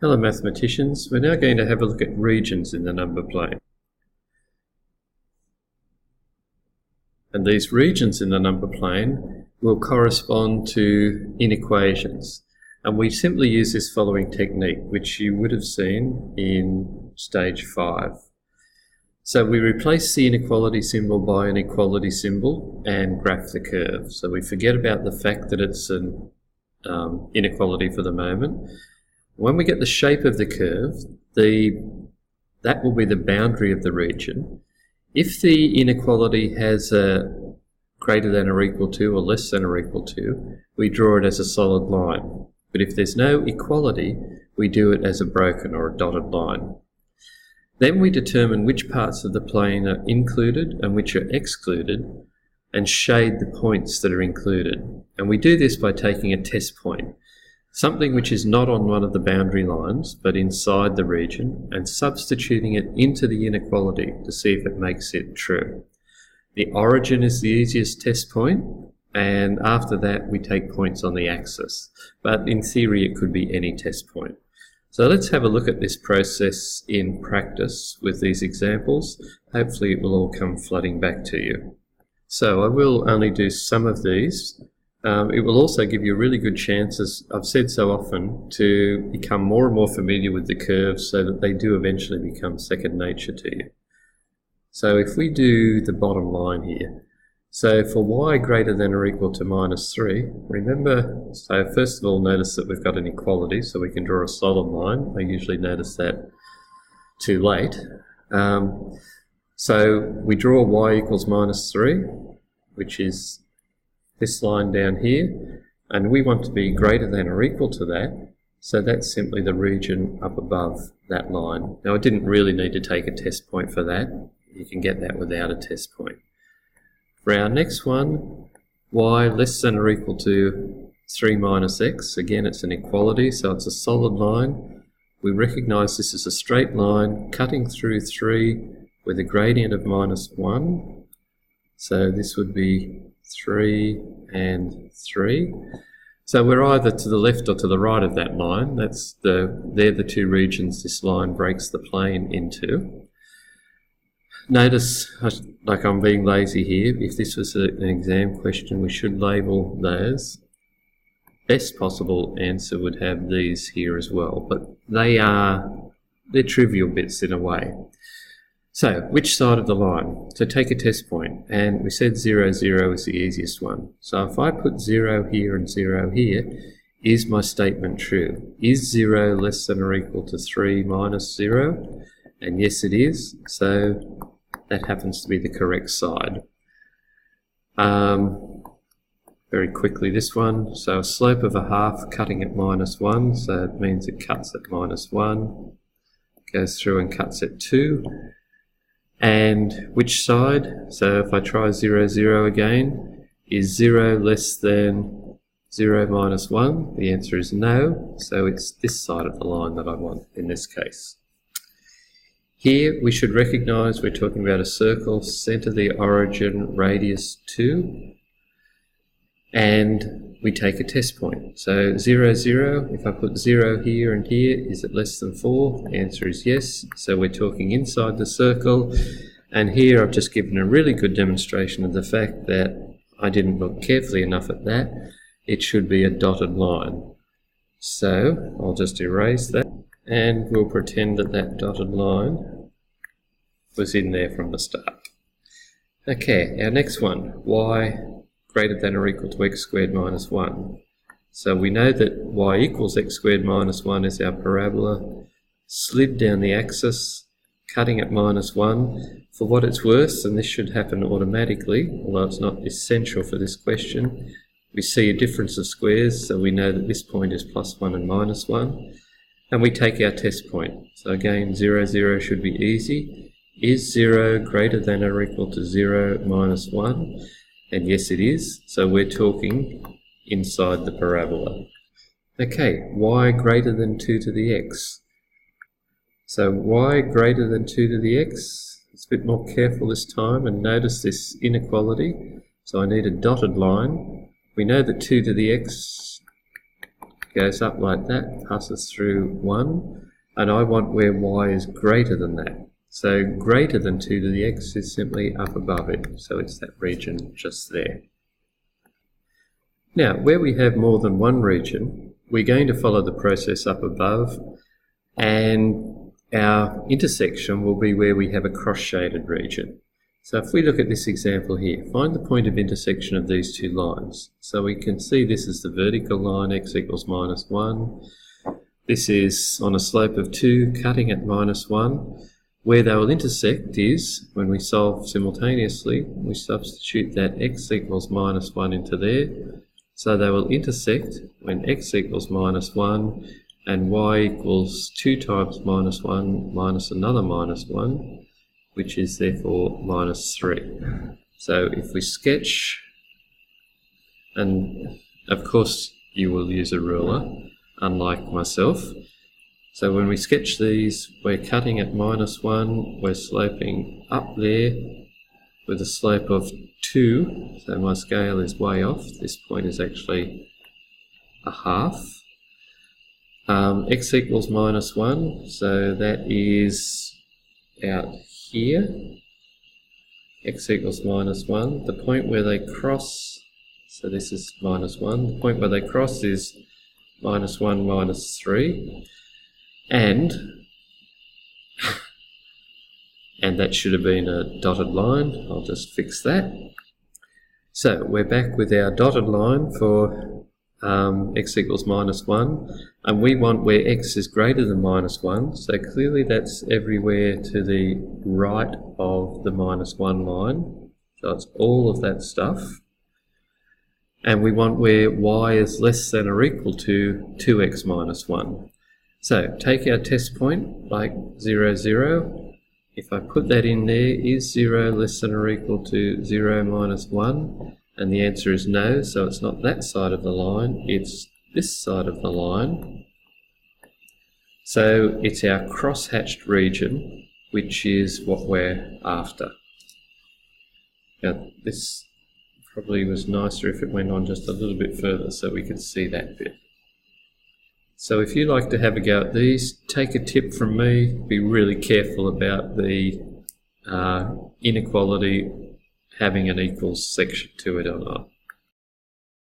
Hello mathematicians, we're now going to have a look at regions in the number plane. And these regions in the number plane will correspond to inequations. And we simply use this following technique, which you would have seen in stage 5. So we replace the inequality symbol by an equality symbol and graph the curve. So we forget about the fact that it's an inequality for the moment. When we get the shape of the curve, that will be the boundary of the region. If the inequality has a greater than or equal to or less than or equal to, we draw it as a solid line. But if there's no equality, we do it as a broken or a dotted line. Then we determine which parts of the plane are included and which are excluded, and shade the points that are included. And we do this by taking a test point, something which is not on one of the boundary lines but inside the region, and substituting it into the inequality to see if it makes it true. The origin is the easiest test point, and after that we take points on the axis, but in theory it could be any test point. So let's have a look at this process in practice with these examples. Hopefully it will all come flooding back to you. So I will only do some of these. It will also give you a really good chance, as I've said so often, to become more and more familiar with the curves so that they do eventually become second nature to you. So if we do the bottom line here, so for y greater than or equal to minus 3, remember, so first of all notice that we've got an equality, so we can draw a solid line. I usually notice that too late. So we draw y equals minus 3, which is this line down here, and we want to be greater than or equal to that, so that's simply the region up above that line. Now I didn't really need to take a test point for that. You can get that without a test point. For our next one, y less than or equal to 3 minus x, again it's an equality, so it's a solid line. We recognise this is a straight line cutting through 3 with a gradient of minus 1, so this would be 3 and 3. So we're either to the left or to the right of that line. They're the two regions this line breaks the plane into. Notice, like I'm being lazy here, if this was an exam question, we should label those. Best possible answer would have these here as well, but they're trivial bits in a way. So, which side of the line? So take a test point, and we said 0, 0 is the easiest one. So if I put 0 here and 0 here, is my statement true? Is 0 less than or equal to 3 minus 0? And yes it is, so that happens to be the correct side. Very quickly this one, so a slope of a half cutting at minus 1, so it means it cuts at minus 1, goes through and cuts at 2. And which side? So if I try 0, 0 again, is 0 less than 0 minus 1? The answer is no, so it's this side of the line that I want in this case. Here we should recognise we're talking about a circle, centre the origin, radius 2, and we take a test point. So 0, 0, if I put 0 here and here, is it less than 4? The answer is yes, so we're talking inside the circle. And here I've just given a really good demonstration of the fact that I didn't look carefully enough at that. It should be a dotted line. So I'll just erase that, and we'll pretend that that dotted line was in there from the start. Okay, our next one, y greater than or equal to x squared minus 1. So we know that y equals x squared minus 1 is our parabola, slid down the axis, cutting at minus 1. For what it's worth, and this should happen automatically, although it's not essential for this question, we see a difference of squares, so we know that this point is plus 1 and minus 1. And we take our test point. So again, 0, 0 should be easy. Is 0 greater than or equal to 0 minus 1? And yes it is, so we're talking inside the parabola. Okay, y greater than 2 to the x. So y greater than 2 to the x, it's a bit more careful this time, and notice this inequality. So I need a dotted line. We know that 2 to the x goes up like that, passes through 1, and I want where y is greater than that. So greater than 2 to the x is simply up above it, so it's that region just there. Now, where we have more than one region, we're going to follow the process up above, and our intersection will be where we have a cross-shaded region. So if we look at this example here, find the point of intersection of these two lines. So we can see this is the vertical line, x equals -1. This is on a slope of 2, cutting at -1. Where they will intersect is, when we solve simultaneously, we substitute that x equals -1 into there. So they will intersect when x equals -1 and y equals 2 times -1 minus another -1, which is therefore -3. So if we sketch, and of course you will use a ruler, unlike myself. So when we sketch these, we're cutting at -1, we're sloping up there with a slope of 2, so my scale is way off. This point is actually a half. X equals -1, so that is out here. X equals -1. The point where they cross, so this is -1. The point where they cross is -1, -3. And that should have been a dotted line. I'll just fix that. So we're back with our dotted line for x equals -1, and we want where x is greater than -1, so clearly that's everywhere to the right of the -1 line, so it's all of that stuff. And we want where y is less than or equal to 2x -1. So take our test point, like 0, 0. If I put that in there, is 0 less than or equal to 0 minus 1? And the answer is no, so it's not that side of the line, it's this side of the line. So it's our cross-hatched region, which is what we're after. Now this probably was nicer if it went on just a little bit further so we could see that bit. So if you like to have a go at these, take a tip from me, be really careful about the inequality having an equals section to it or not.